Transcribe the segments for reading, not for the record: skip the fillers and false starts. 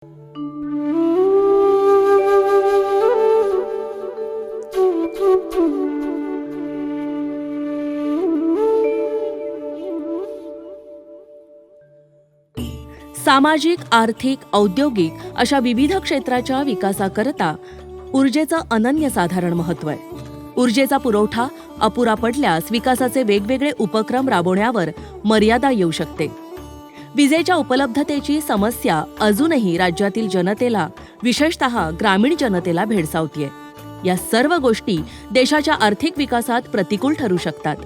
सामाजिक, आर्थिक, औद्योगिक अशा विविध क्षेत्राच्या विकासाकरता ऊर्जेचं अनन्यसाधारण महत्त्व आहे. ऊर्जेचा पुरवठा अपुरा पडल्यास विकासाचे वेगवेगळे उपक्रम राबवण्यावर मर्यादा येऊ शकते. विजेच्या उपलब्धतेची समस्या अजूनही राज्यातील जनतेला, विशेषतः ग्रामीण जनतेला भेडसावतीये. या सर्व गोष्टी देशाच्या आर्थिक विकासात प्रतिकूल ठरू शकतात.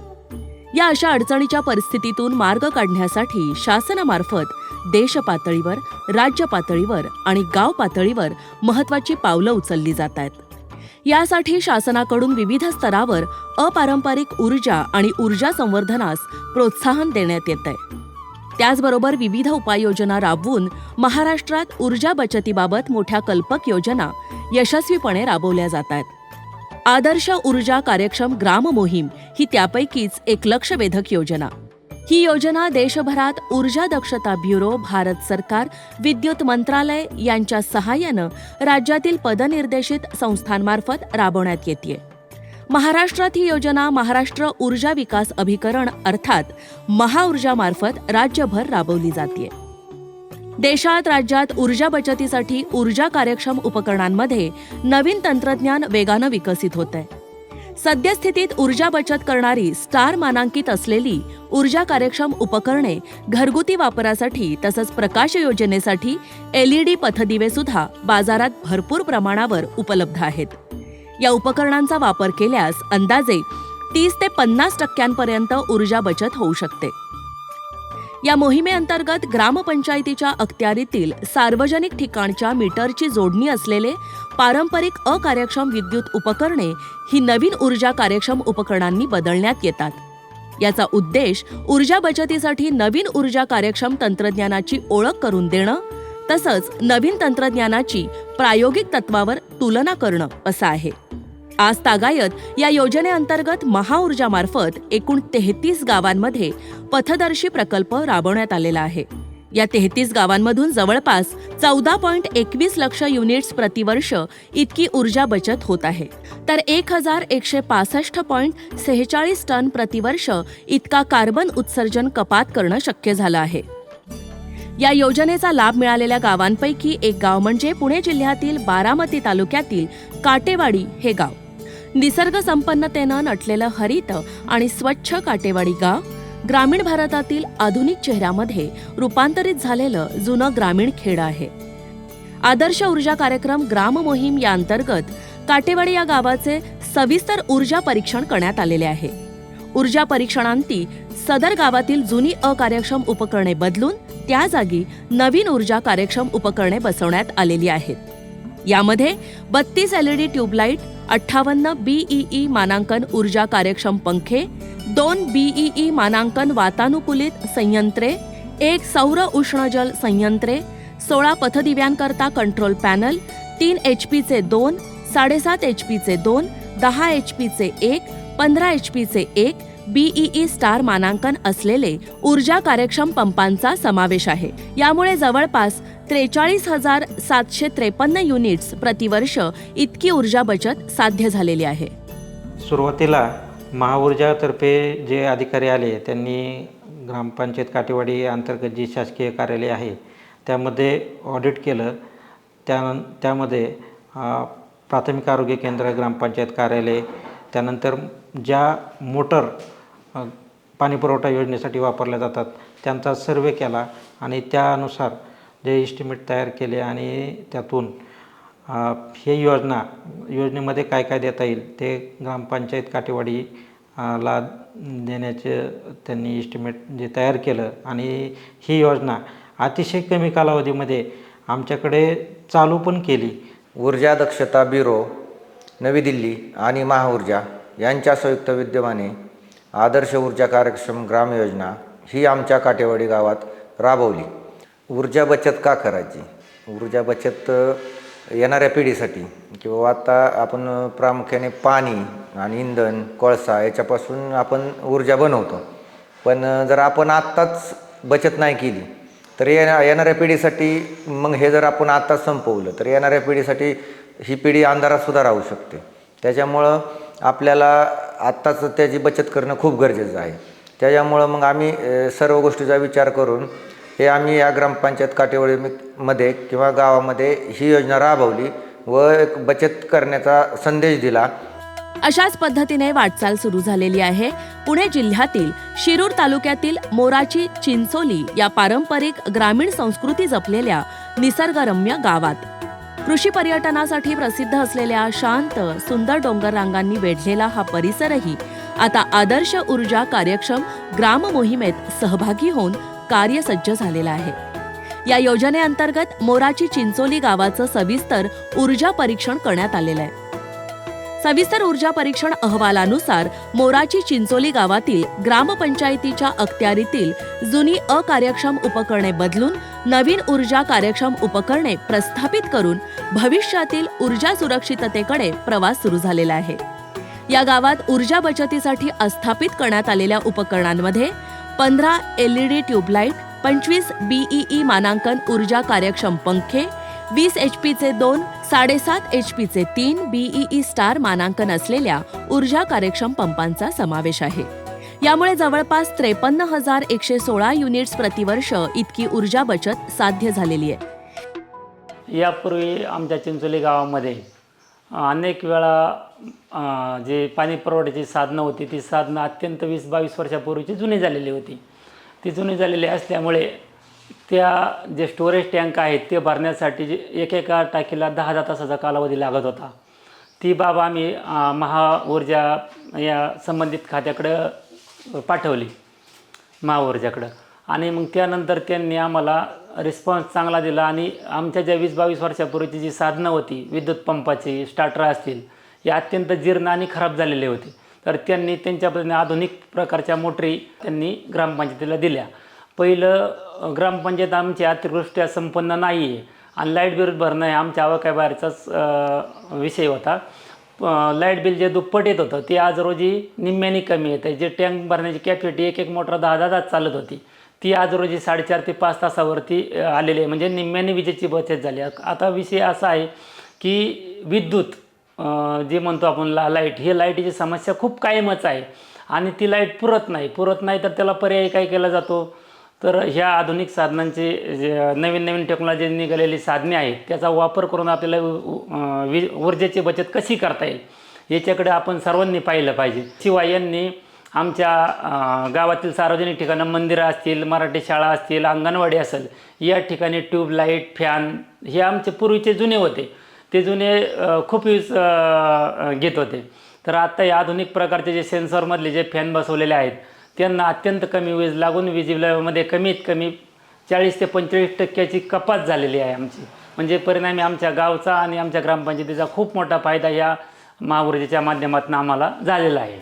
या अशा अडचणीच्या परिस्थितीतून मार्ग काढण्यासाठी शासनामार्फत देश पातळीवर, राज्य पातळीवर आणि गाव पातळीवर महत्त्वाची पावलं उचलली जात आहेत. यासाठी शासनाकडून विविध स्तरावर अपारंपरिक ऊर्जा आणि ऊर्जा संवर्धनास प्रोत्साहन देण्यात येत आहे. त्याचबरोबर विविध उपाययोजना राबवून महाराष्ट्रात ऊर्जा बचतीबाबत मोठ्या कल्पक योजना यशस्वीपणे राबवल्या जात आहेत. आदर्श ऊर्जा कार्यक्षम ग्राम मोहीम ही त्यापैकीच एक लक्षवेधक योजना. ही योजना देशभरात ऊर्जा दक्षता ब्युरो, भारत सरकार, विद्युत मंत्रालय यांच्या सहाय्यानं राज्यातील पदनिर्देशित संस्थांमार्फत राबवण्यात येते. महाराष्ट्रात ही योजना महाराष्ट्र ऊर्जा विकास अभिकरण अर्थात महाऊर्जामार्फत राज्यभर राबवली जाते. देशात, राज्यात ऊर्जा बचतीसाठी ऊर्जा कार्यक्षम उपकरणांमध्ये नवीन तंत्रज्ञान वेगानं विकसित होत आहे. सद्यस्थितीत ऊर्जा बचत करणारी स्टार मानांकित असलेली ऊर्जा कार्यक्षम उपकरणे घरगुती वापरासाठी तसंच प्रकाश योजनेसाठी LED पथदिवे सुद्धा बाजारात भरपूर प्रमाणावर उपलब्ध आहेत. या उपकरणांचा वापर केल्यास अंदाजे 30 ते 50% ऊर्जा बचत होऊ शकते. या मोहिमेअंतर्गत ग्रामपंचायतीच्या अखत्यारीतील सार्वजनिक ठिकाणच्या मीटरची जोडणी असलेले पारंपरिक अकार्यक्षम विद्युत उपकरणे ही नवीन ऊर्जा कार्यक्षम उपकरणांनी बदलण्यात येतात. याचा उद्देश ऊर्जा बचतीसाठी नवीन ऊर्जा कार्यक्षम तंत्रज्ञानाची ओळख करून देणं तसंच नवीन तंत्रज्ञानाची प्रायोगिक तत्वावर तुलना करणं असा आहे. आज तागायत या योजनेअंतर्गत महाऊर्जामार्फत एकूण 33 गावांमध्ये पथदर्शी प्रकल्प राबवण्यात आलेला आहे. या 33 गावांमधून जवळपास 14.21 लक्ष युनिट्स प्रतिवर्ष इतकी ऊर्जा बचत होत आहे. तर 1165.46 टन प्रतिवर्ष इतका कार्बन उत्सर्जन कपात करणं शक्य झालं आहे. या योजनेचा लाभ मिळालेल्या गावांपैकी एक गाव म्हणजे पुणे जिल्ह्यातील बारामती तालुक्यातील काटेवाडी हे गाव. निसर्ग संपन्नतेनं नटलेलं हरित आणि स्वच्छ काटेवाडी गाव ग्रामीण भारतातील आधुनिक चेहऱ्यामध्ये रूपांतरित झालेलं जुनं ग्रामीण खेड आहे. आदर्श ऊर्जा कार्यक्रम ग्राम मोहीम या अंतर्गत काटेवाडी या गावाचे सविस्तर ऊर्जा परीक्षण करण्यात आलेले आहे. ऊर्जा परीक्षणांती सदर गावातील जुनी अकार्यक्षम उपकरणे बदलून त्या जागी नवीन ऊर्जा कार्यक्षम उपकरणे बसवण्यात आलेली आहेत. यामध्ये 32 LED ट्यूबलाईट, 58 BEE मानांकन ऊर्जा कार्यक्षम पंखे, 2 BEE मानांकन वातानुकूलित संयंत्रे, 1 सौर उष्णजल संयंत्रे, 16 पथदिव्यांकरता कंट्रोल पॅनल, 3 HPचे 2, 7.5 HPचे 2, 10 HPचे 1, 15 HPचे 1 BEE स्टार मानांकन असलेले ऊर्जा कार्यक्षम पंपांचा समावेश आहे. यामुळे जवळपास 43,753 युनिट्स प्रतिवर्ष इतकी ऊर्जा बचत साध्य झालेली आहे. सुरुवातीला महाऊर्जातर्फे जे अधिकारी आले त्यांनी ग्रामपंचायत काटेवाडी अंतर्गत जी शासकीय कार्यालय आहे त्यामध्ये ऑडिट केलं. त्यामध्ये प्राथमिक आरोग्य केंद्र, ग्रामपंचायत कार्यालय, त्यानंतर ज्या मोटर पाणीपुरवठा योजनेसाठी वापरल्या जातात त्यांचा सर्वे केला आणि त्यानुसार जे इस्टिमेट तयार केले आणि त्यातून हे योजनेमध्ये काय काय देता येईल ते ग्रामपंचायत काटेवाडी ला देण्याचे त्यांनी इस्टिमेट जे तयार केलं आणि ही योजना अतिशय कमी कालावधीमध्ये आमच्याकडे चालू पण केली. ऊर्जा दक्षता ब्युरो, नवी दिल्ली आणि महाऊर्जा यांच्या संयुक्त विद्यमाने आदर्श ऊर्जा कार्यक्षम ग्राम योजना ही आमच्या काटेवाडी गावात राबवली. ऊर्जा बचत का करायची? ऊर्जा बचत येणाऱ्या पिढीसाठी किंवा आता आपण प्रामुख्याने पाणी आणि इंधन, कोळसा याच्यापासून आपण ऊर्जा बनवतो. पण जर आपण आत्ताच बचत नाही केली तर येणाऱ्या पिढीसाठी मग हे जर आपण आता संपवलं तर येणाऱ्या पिढीसाठी ही पिढी अंधारातसुद्धा राहू शकते. त्याच्यामुळं आपल्याला आत्ताच त्याची बचत करणं खूप गरजेचं आहे. त्याच्यामुळं मग आम्ही सर्व गोष्टीचा विचार करून हे आम्ही या ग्रामपंचायत काटेवाडीमध्ये किंवा गावामध्ये ही योजना राबवली व एक बचत करण्याचा संदेश दिला. अशाच पद्धतीने वाटचाल सुरू झालेली आहे पुणे जिल्ह्यातील शिरूर तालुक्यातील मोराची चिंचोली या पारंपरिक ग्रामीण संस्कृती जपलेल्या निसर्गरम्य गावात. कृषी पर्यटनासाठी प्रसिद्ध असलेल्या शांत सुंदर डोंगर रांगांनी वेढलेला हा परिसरही आता आदर्श ऊर्जा कार्यक्षम ग्राम मोहिमेत सहभागी होऊन कार्यसज्ज झालेला आहे. या योजनेअंतर्गत मोराची चिंचोली गावाचं सविस्तर ऊर्जा परीक्षण करण्यात आलेलं आहे. सविस्तर ऊर्जा परीक्षण अहवालानुसार मोराची चिंचोली गावातील ग्रामपंचायतीच्या अखत्यारीतील जुनी अकार्यक्षम उपकरणे बदलून नवीन ऊर्जा कार्यक्षम उपकरणे प्रस्थापित करून भविष्यातील ऊर्जा सुरक्षिततेकडे प्रवास सुरू झालेला आहे. या गावात ऊर्जा बचतीसाठी स्थापित करण्यात आलेल्या उपकरणांमध्ये 15 LED ट्यूबलाईट, 25 BEE मानांकन ऊर्जा कार्यक्षम पंखे, 20 HPचे 2, 7.5 HPचे 3 BEE स्टार मानांकन असलेल्या ऊर्जा कार्यक्षम पंपांचा समावेश आहे. यामुळे जवळपास 53,116 युनिट्स प्रतिवर्ष इतकी ऊर्जा बचत साध्य झालेली आहे. यापूर्वी आमच्या चिंचोली गावामध्ये अनेक वेळा जे पाणी पुरवठ्याची साधनं होती ती साधनं अत्यंत 20-22 वर्षापूर्वीची जुनी झालेली होती. ती जुनी झालेली असल्यामुळे त्या जे स्टोरेज टँक आहेत ते भरण्यासाठी जे एकेका टाकीला 10 तासाचा कालावधी लागत होता. ती बाब आम्ही महाऊर्जा या संबंधित खात्याकडं पाठवली महाऊर्जाकडं आणि मग त्यानंतर त्यांनी आम्हाला रिस्पॉन्स चांगला दिला आणि आमच्या ज्या 20-22 वर्षापूर्वीची जी साधनं होती विद्युत पंपाची स्टार्टर असतील हे अत्यंत जीर्ण आणि खराब झालेले होते. तर त्यांनी त्यांच्या पद्धतीने आधुनिक प्रकारच्या मोटरी त्यांनी ग्रामपंचायतीला दिल्या. पहिलं ग्रामपंचायत आमची आर्थिकदृष्ट्या संपन्न नाही आहे आणि लाईट बिल भरणं हे आमच्या आवाक्याबाहेरचाच विषय होता. लाईट बिल जे दुप्पट येत होतं ते आज रोजी निम्म्याने कमी येत आहे. जे टँक भरण्याची कॅपॅसिटी एक मोटर 10 तास चालत होती ती आज रोजी 4.5 ते 5 तासावरती आलेली आहे. म्हणजे निम्म्याने विजेची बचत झाली. आता विषय असा आहे की विद्युत जे म्हणतो आपण लाईट ही लाईटीची समस्या खूप कायमच आहे आणि ती लाईट पुरत नाही तर त्याला पर्याय काय केला जातो तर ह्या आधुनिक साधनांचे जे नवीन टेक्नॉलॉजी निघालेली साधने आहेत त्याचा वापर करून आपल्याला ऊर्जेची बचत कशी करता येईल याच्याकडे आपण सर्वांनी पाहिलं पाहिजे. शिवाय यांनी आमच्या गावातील सार्वजनिक ठिकाणं मंदिरं असतील, मराठी शाळा असतील, अंगणवाडी असेल या ठिकाणी ट्यूबलाईट फॅन हे आमचे पूर्वीचे जुने होते ते जुने खूप यूज घेत होते. तर आत्ता या आधुनिक प्रकारचे जे सेन्सॉरमधले जे फॅन बसवलेले आहेत त्यांना अत्यंत कमी वीज लागून वीज बिलामध्ये कमीत कमी 40 ते 45% कपात झालेली आहे आमची. म्हणजे परिणामी आमच्या गावचा आणि आमच्या ग्रामपंचायतीचा खूप मोठा फायदा या महाऊर्जेच्या माध्यमातून आम्हाला झालेला आहे.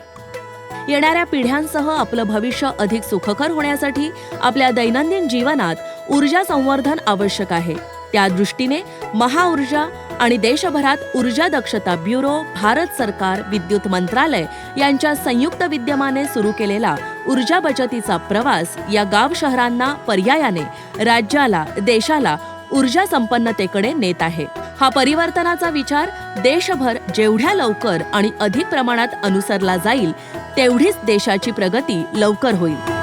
येणाऱ्या पिढ्यांसह आपलं भविष्य अधिक सुखकर होण्यासाठी आपल्या दैनंदिन जीवनात ऊर्जा संवर्धन आवश्यक आहे. त्या दृष्टीने महाऊर्जा आणि देशभरात ऊर्जा दक्षता ब्युरो, भारत सरकार, विद्युत मंत्रालय यांच्या संयुक्त विद्यमाने सुरू केलेला ऊर्जा बचतीचा प्रवास या गाव शहरांना पर्यायाने राज्याला, देशाला ऊर्जा संपन्नतेकडे नेत आहे. हा परिवर्तनाचा विचार देशभर जेवढ्या लवकर आणि अधिक प्रमाणात अनुसरला जाईल तेवढीच देशाची प्रगती लवकर होईल.